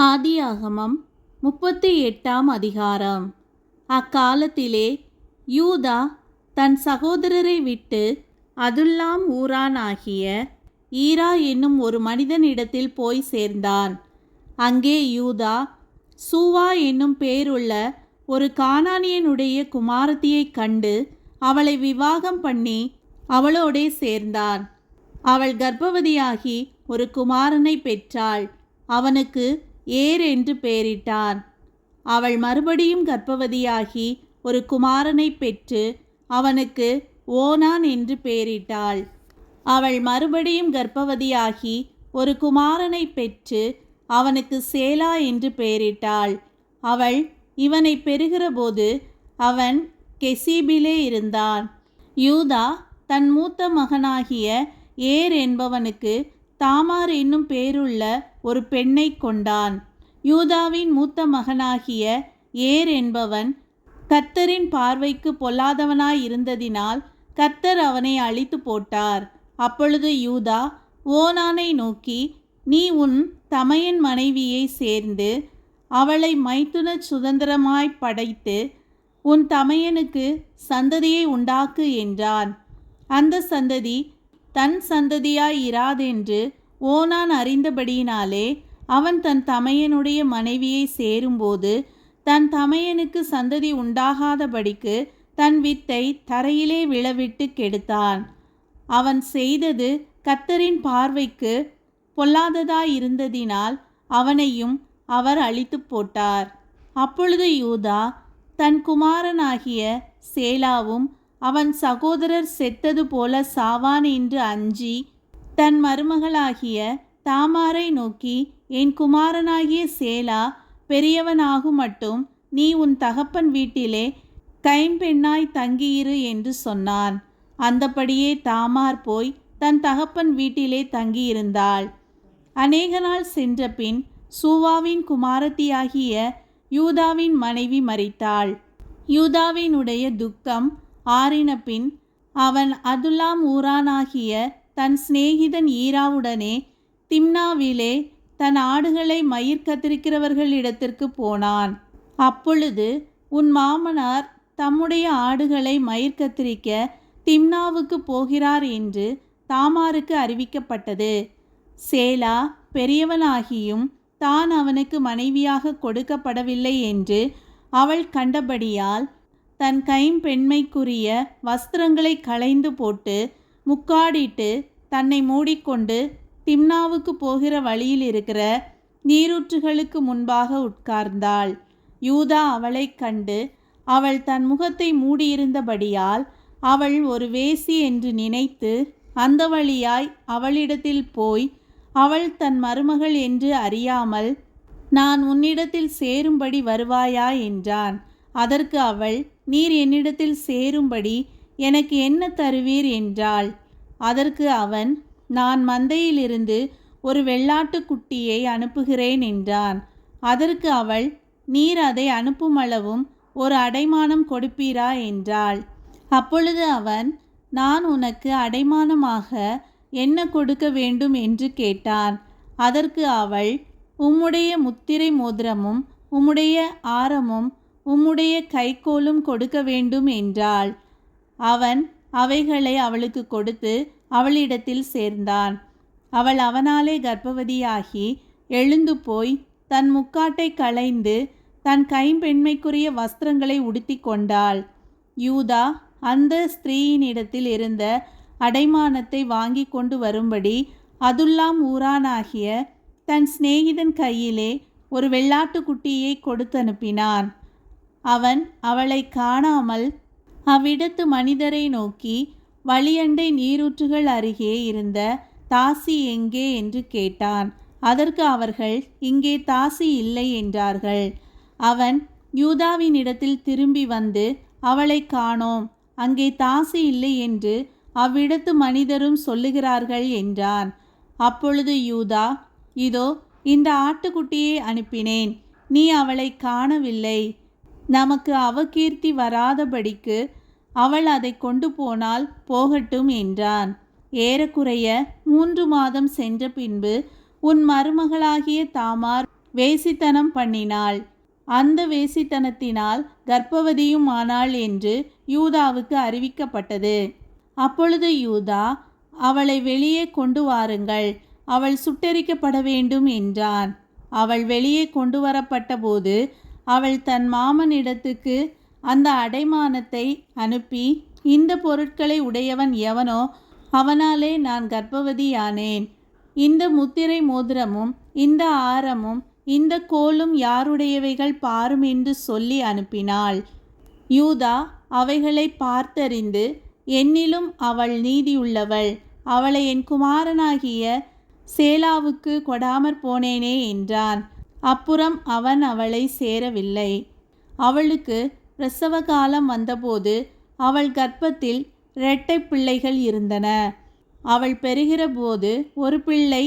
ஆதியாகமம் 38ஆம் அதிகாரம். அக்காலத்திலே யூதா தன் சகோதரரை விட்டு அதுல்லாம் ஊரானாகிய ஈரா என்னும் ஒரு மனிதனிடத்தில் போய் சேர்ந்தான். அங்கே யூதா சூவா என்னும் பேருள்ள ஒரு கானானியனுடைய குமாரத்தியைக் கண்டு அவளை விவாகம் பண்ணி அவளோடே சேர்ந்தான். அவள் கர்ப்பவதியாகி ஒரு குமாரனை பெற்றாள். அவனுக்கு ஏர் என்று பெயரிட்டான். அவள் மறுபடியும் கர்ப்பவதியாகி ஒரு குமாரனை பெற்று அவனுக்கு ஓனான் என்று பெயரிட்டாள். அவள் மறுபடியும் கர்ப்பவதியாகி ஒரு குமாரனை பெற்று அவனுக்கு சேலா என்று பெயரிட்டாள். அவள் இவனை பெறுகிறபோது அவன் கெசீபிலே இருந்தான். யூதா தன் மூத்த மகனாகிய ஏர் என்பவனுக்கு தாமார் என்னும் பேருள்ள ஒரு பெண்ணை கொண்டான். யூதாவின் மூத்த மகனாகிய ஏர் என்பவன் கர்த்தரின் பார்வைக்கு பொல்லாதவனாயிருந்ததினால் கர்த்தர் அவனை அழித்து போட்டார். அப்பொழுது யூதா ஓனானை நோக்கி, நீ உன் தமையன் மனைவியை சேர்ந்து அவளை மைத்துன சுதந்திரமாய் படைத்து உன் தமையனுக்கு சந்ததியை உண்டாக்கு என்றான். அந்த சந்ததி தன் சந்ததியாய் இராதென்று ஓனான் அறிந்தபடியினாலே அவன் தன் தமையனுடைய மனைவியை சேரும்போது தன் தமையனுக்கு சந்ததி உண்டாகாதபடிக்கு தன் வித்தை தரையிலே விழவிட்டு கெடுத்தான். அவன் செய்தது கர்த்தரின் பார்வைக்கு பொல்லாததாயிருந்ததினால் அவனையும் அவர் அழித்து போட்டார். அப்பொழுது யூதா தன் குமாரனாகிய சேலாவும் அவன் சகோதரர் செத்தது போல சாவான் என்று அஞ்சி தன் மருமகளாகிய தாமாரை நோக்கி, என் குமாரனாகிய சேலா பெரியவனாகும் மட்டும் நீ உன் தகப்பன் வீட்டிலே கைம்பெண்ணாய் தங்கியிரு என்று சொன்னான். அந்தபடியே தாமார் போய் தன் தகப்பன் வீட்டிலே தங்கியிருந்தாள். அநேக நாள் சென்ற பின் சூவாவின் குமாரத்தியாகிய யூதாவின் மனைவி மரித்தாள். யூதாவினுடைய துக்கம் ஆறின பின் அவன் அதுல்லாம் ஊரானாகிய தன் சிநேகிதன் ஈராவுடனே திம்னாவிலே தன் ஆடுகளை மயிர் கத்திரிக்கிறவர்களிடத்திற்கு போனான். அப்பொழுது உன் மாமனார் தம்முடைய ஆடுகளை மயிர் கத்திரிக்க திம்னாவுக்கு போகிறார் என்று தாமாருக்கு அறிவிக்கப்பட்டது. சேலா பெரியவனாகியும் தான் அவனுக்கு மனைவியாக கொடுக்கப்படவில்லை என்று அவள் கண்டபடியால் தன் கைம்பெண்மைக்குரிய வஸ்திரங்களை களைந்து போட்டு முக்காடிட்டு தன்னை மூடிக்கொண்டு திம்னாவுக்கு போகிற வழியில் இருக்கிற நீரூற்றுகளுக்கு முன்பாக உட்கார்ந்தாள். யூதா அவளை கண்டு அவள் தன் முகத்தை மூடியிருந்தபடியால் அவள் ஒரு வேசி என்று நினைத்து அந்த வழியாய் அவளிடத்தில் போய் அவள் தன் மருமகள் என்று அறியாமல், நான் உன்னிடத்தில் சேரும்படி வருவாயா என்றான். அதற்கு அவள், நீர் என்னிடத்தில் சேரும்படி எனக்கு என்ன தருவீர் என்றாள். அதற்கு அவன், நான் மந்தையிலிருந்து ஒரு வெள்ளாட்டுக்குட்டியை அனுப்புகிறேன் என்றான். அதற்கு அவள், நீர் அதை அனுப்புமளவும் ஒரு அடைமானம் கொடுப்பீரா என்றாள். அப்பொழுது அவன், நான் உனக்கு அடைமானமாக என்ன கொடுக்க வேண்டும் என்று கேட்டான். அதற்கு அவள், உம்முடைய முத்திரை மோதிரமும் உம்முடைய ஆரமும் உம்முடைய கைக்கோலும் கொடுக்க வேண்டும் என்றாள். அவன் அவைகளை அவளுக்கு கொடுத்து அவளிடத்தில் சேர்ந்தான். அவள் அவனாலே கர்ப்பவதியாகி எழுந்து போய் தன் முக்காட்டை களைந்து தன் கைம்பெண்மைக்குரிய வஸ்திரங்களை உடுத்தி கொண்டாள். யூதா அந்த ஸ்திரீயினிடத்தில் இருந்த அடைமானத்தை வாங்கி கொண்டு வரும்படி அதுல்லாம் ஊரானாகிய தன் சிநேகிதன் கையிலே ஒரு வெள்ளாட்டுக்குட்டியை கொடுத்து அனுப்பினான். அவன் அவளை காணாமல் அவ்விடத்து மனிதரை நோக்கி, வழியண்டை நீரூற்றுகள் அருகே இருந்த தாசி எங்கே என்று கேட்டான். அதற்கு அவர்கள், இங்கே தாசி இல்லை என்றார்கள். அவன் யூதாவினிடத்தில் திரும்பி வந்து, அவளை காணோம், அங்கே தாசி இல்லை என்று அவ்விடத்து மனிதரும் சொல்லுகிறார்கள் என்றான். அப்பொழுது யூதா, இதோ இந்த ஆட்டுக்குட்டியை அனுப்பினேன், நீ அவளை காணவில்லை, நமக்கு அவகீர்த்தி வராதபடிக்கு அவள் அதை கொண்டு போனால் போகட்டும் என்றான். ஏறக்குறைய 3 மாதம் சென்ற பின்பு உன் மருமகளாகிய தாமார் வேசித்தனம் பண்ணினாள். அந்த வேசித்தனத்தினால் கர்ப்பவதியும் ஆனாள் என்று யூதாவுக்கு அறிவிக்கப்பட்டது. அப்பொழுது யூதா, அவளை வெளியே கொண்டு வாருங்கள், அவள் சுட்டெரிக்கப்பட வேண்டும் என்றான். அவள் வெளியே கொண்டு வரப்பட்ட போது அவள் தன் மாமனிடத்துக்கு அந்த அடைமானத்தை அனுப்பி, இந்த பொருட்களை உடையவன் எவனோ அவனாலே நான் கர்ப்பவதியானேன். இந்த முத்திரை மோதிரமும் இந்த ஆரமும் இந்த கோலும் யாருடையவைகள் பாரும் என்று சொல்லி அனுப்பினாள். யூதா அவைகளை பார்த்தறிந்து, என்னிலும் அவள் நீதியுள்ளவள், அவளை என் குமாரனாகிய சேலாவுக்கு கொடாமற் போனேனே என்றான். அப்புறம் அவன் அவளை சேரவில்லை. அவளுக்கு பிரசவ காலம் வந்தபோது அவள் கர்ப்பத்தில் 2 பிள்ளைகள் இருந்தன. அவள் பெறுகிற போது ஒரு பிள்ளை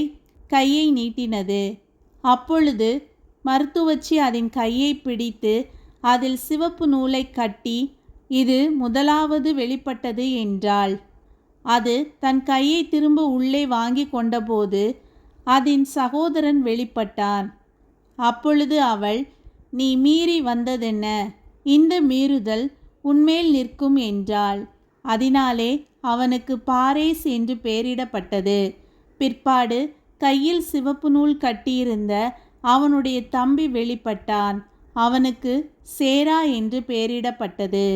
கையை நீட்டினது. அப்பொழுது மருத்துவச்சி அதன் கையை பிடித்து அதில் சிவப்பு நூலை கட்டி, இது முதலாவது வெளிப்பட்டது என்றாள். அது தன் கையை திரும்ப உள்ளே வாங்கி கொண்டபோது அதன் சகோதரன் வெளிப்பட்டான். அப்பொழுது அவள், நீ மீறி வந்ததென்ன? இந்த மீறுதல் உன்மேல் நிற்கும் என்றாள். அதனாலே அவனுக்கு பாரேஸ் என்று பெயரிடப்பட்டது. பிற்பாடு கையில் சிவப்பு நூல் கட்டியிருந்த அவனுடைய தம்பி வெளிப்பட்டான். அவனுக்கு சேரா என்று பெயரிடப்பட்டது.